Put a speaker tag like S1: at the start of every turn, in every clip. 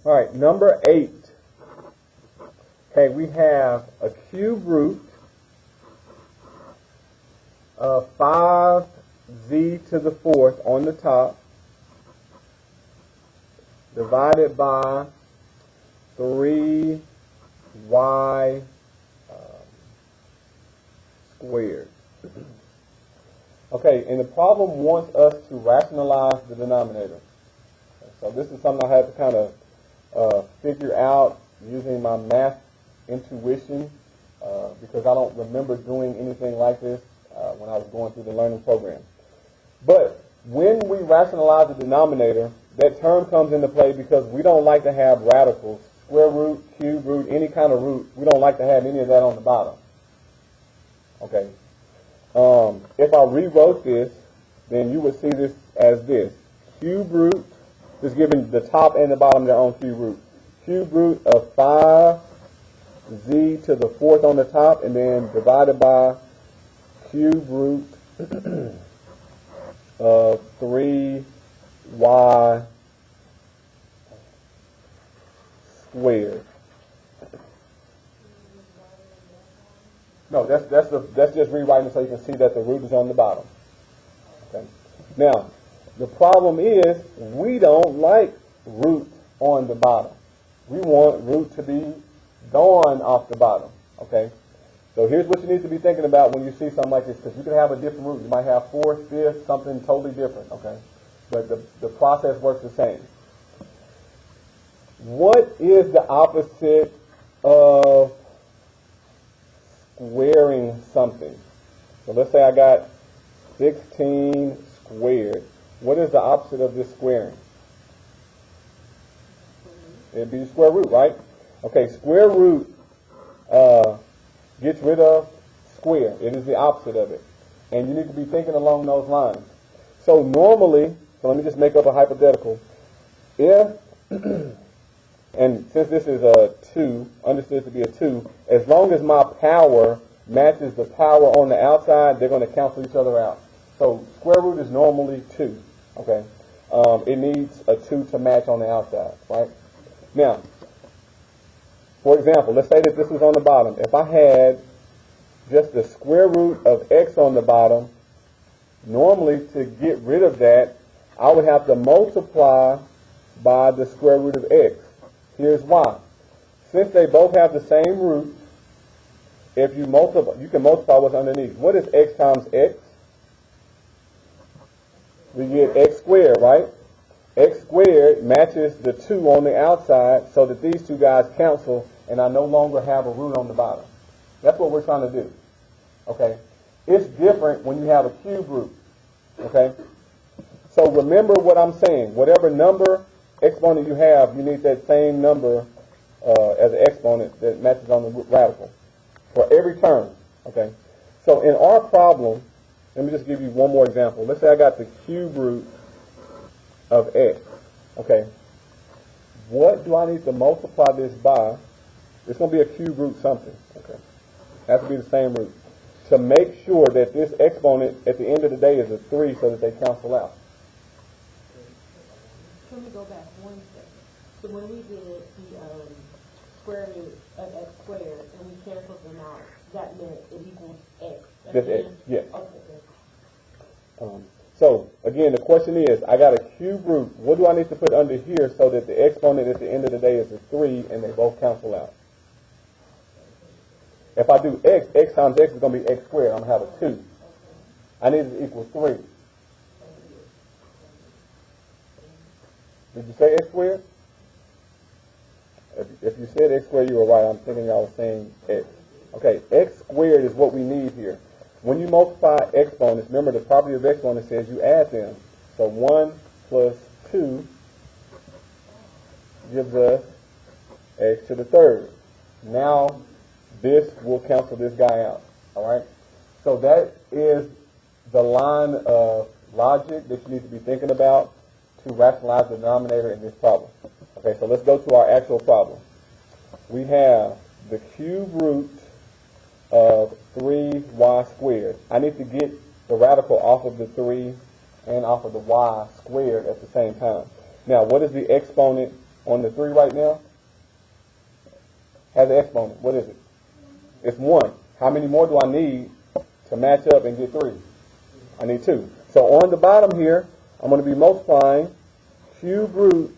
S1: All right, number 8. Okay, we have a cube root of 5z to the 4th on the top divided by 3y squared. Okay, and the problem wants us to rationalize the denominator. So this is something I had to kind of figure out using my math intuition because I don't remember doing anything like this when I was going through the learning program. But when we rationalize the denominator, that term comes into play because we don't like to have radicals, square root, cube root, any kind of root. We don't like to have any of that on the bottom. Okay. If I rewrote this, then you would see this as this. Cube root, just giving the top and the bottom their own cube root. Cube root of 5z to the 4th on the top, and then divided by cube root of 3y squared. No, that's just rewriting so you can see that the root is on the bottom. Okay. Now, the problem is we don't like root on the bottom. We want root to be gone off the bottom. Okay. So here's what you need to be thinking about when you see something like this, because you can have a different root. You might have 4th, 5th, something totally different. Okay. But the process works the same. What is the opposite of squaring something? So let's say I got 16 squared. What is the opposite of this squaring? It'd be the square root, right? Okay, square root gets rid of square. It is the opposite of it. And you need to be thinking along those lines. So normally, so let me just make up a hypothetical. If, and since this is a 2, understood to be a 2, as long as my power matches the power on the outside, they're going to cancel each other out. So square root is normally 2. Okay, it needs a 2 to match on the outside, right? Now, for example, let's say that this was on the bottom. If I had just the square root of x on the bottom, normally to get rid of that, I would have to multiply by the square root of x. Here's why. Since they both have the same root, if you multiply, you can multiply what's underneath. What is x times x? We get x squared, right? X squared matches the 2 on the outside so that these two guys cancel and I no longer have a root on the bottom. That's what we're trying to do. Okay? It's different when you have a cube root. Okay? So remember what I'm saying. Whatever number exponent you have, you need that same number as an exponent that matches on the radical for every term. Okay? So in our problem, let me just give you one more example. Let's say I got the cube root of x. Okay. What do I need to multiply this by? It's going to be a cube root something. Okay. It has to be the same root. To make sure that this exponent at the end of the day is a 3 so that they cancel out.
S2: Can we go back one second? So when we did the square root of x squared and we canceled them out, that meant it equals x.
S1: Just x, yes.
S2: Okay.
S1: So, again, the question is, I got a cube root. What do I need to put under here so that the exponent at the end of the day is a 3 and they both cancel out? If I do x, x times x is going to be x squared. I'm going to have a 2. I need it to equal 3. Did you say x squared? If you said x squared, you were right. I'm thinking y'all were saying x. Okay, x squared is what we need here. When you multiply exponents, remember the property of exponents says you add them. So 1 plus 2 gives us x to the 3rd. Now this will cancel this guy out. All right? So that is the line of logic that you need to be thinking about to rationalize the denominator in this problem. Okay, so let's go to our actual problem. We have the cube root of 3y squared. I need to get the radical off of the 3 and off of the y squared at the same time. Now, what is the exponent on the 3 right now has an exponent. What is it? It's 1. How many more do I need to match up and get 3? I need 2. So on the bottom here, I'm going to be multiplying cube root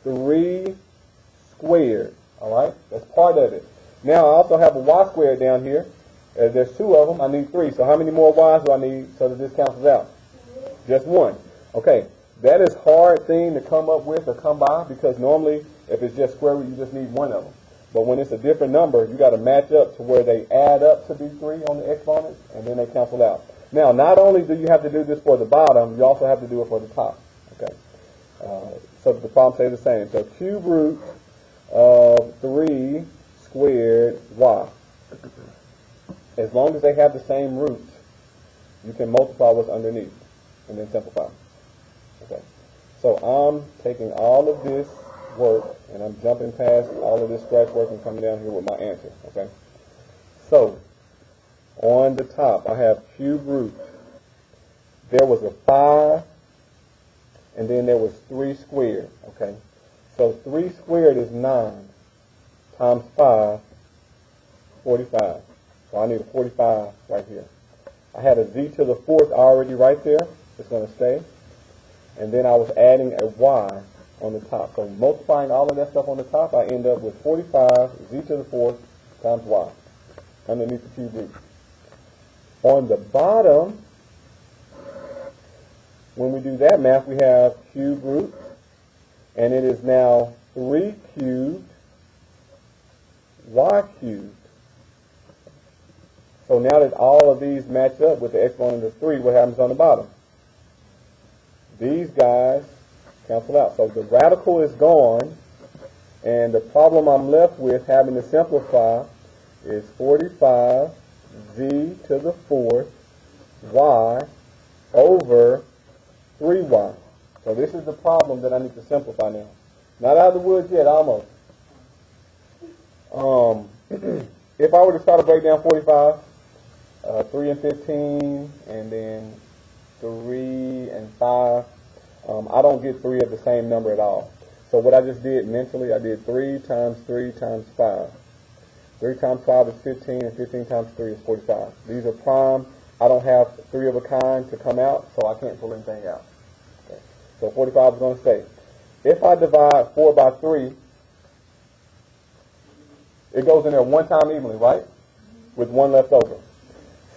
S1: 3 squared. All right? That's part of it. Now I also have a y squared down here. There's 2 of them. I need 3. So how many more y's do I need so that this cancels out? Just 1. Okay. That is a hard thing to come up with or come by, because normally if it's just square root, you just need 1 of them. But when it's a different number, you got to match up to where they add up to be 3 on the exponents, and then they cancel out. Now, not only do you have to do this for the bottom, you also have to do it for the top. Okay. So the problem stays the same. So cube root of 3 squared y. As long as they have the same root, you can multiply what's underneath and then simplify. Okay. So I'm taking all of this work and I'm jumping past all of this scratch work and coming down here with my answer. Okay. So on the top, I have cube root. There was a 5, and then there was 3 squared. Okay. So 3 squared is 9 times 5, 45. So I need a 45 right here. I had a z to the 4th already right there. It's going to stay. And then I was adding a y on the top. So multiplying all of that stuff on the top, I end up with 45 z to the 4th times y underneath the cube root. On the bottom, when we do that math, we have cube root, and it is now 3 cubed y cubed. So now that all of these match up with the exponent of 3, what happens on the bottom? These guys cancel out. So the radical is gone, and the problem I'm left with having to simplify is 45 z to the 4th y over 3y. So this is the problem that I need to simplify now. Not out of the woods yet, almost. If I were to start to break down 45, 3 and 15, and then 3 and 5, I don't get 3 of the same number at all. So what I just did mentally, I did 3 times 3 times 5. 3 times 5 is 15, and 15 times 3 is 45. These are prime. I don't have 3 of a kind to come out, so I can't pull anything out. Okay. So 45 is going to stay. If I divide 4 by 3, it goes in there one time evenly, right? With 1 left over.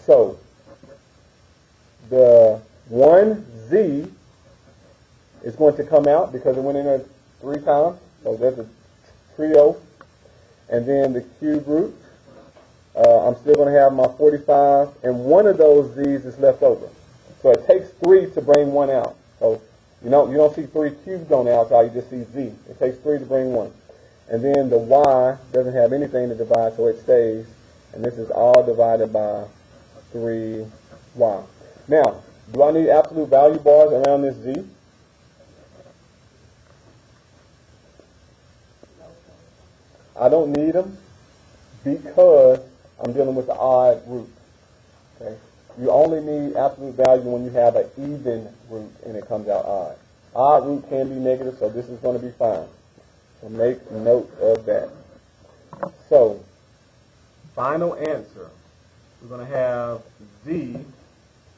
S1: So the 1z is going to come out because it went in there 3 times. So that's a trio. And then the cube root, I'm still going to have my 45, and one of those z's is left over. So it takes 3 to bring 1 out. So you don't see 3 cubed on the outside, you just see z. It takes 3 to bring 1. And then the y doesn't have anything to divide, so it stays. And this is all divided by 3y. Now, do I need absolute value bars around this z? I don't need them because I'm dealing with the odd root. Okay? You only need absolute value when you have an even root and it comes out odd. Odd root can be negative, so this is going to be fine. So make note of that. So, final answer. We're going to have z,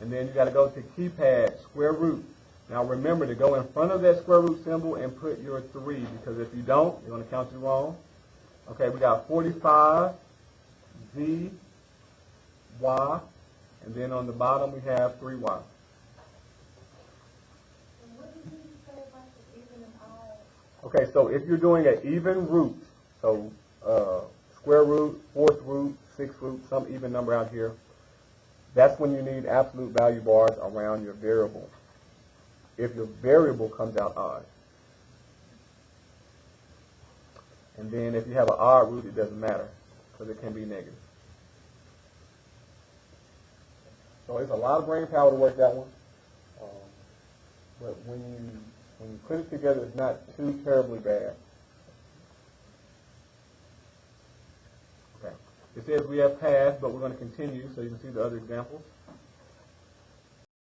S1: and then you got to go to keypad, square root. Now remember to go in front of that square root symbol and put your 3, because if you don't, you're going to count you wrong. Okay, we got 45 z, y, and then on the bottom we have 3y. Okay, so if you're doing an even root, so square root, 4th root, 6th root, some even number out here, that's when you need absolute value bars around your variable. If your variable comes out odd. And then if you have an odd root, it doesn't matter, because it can be negative. So it's a lot of brain power to work that one. But when you put it together, it's not too terribly bad. Okay. It says we have passed, but we're going to continue so you can see the other examples.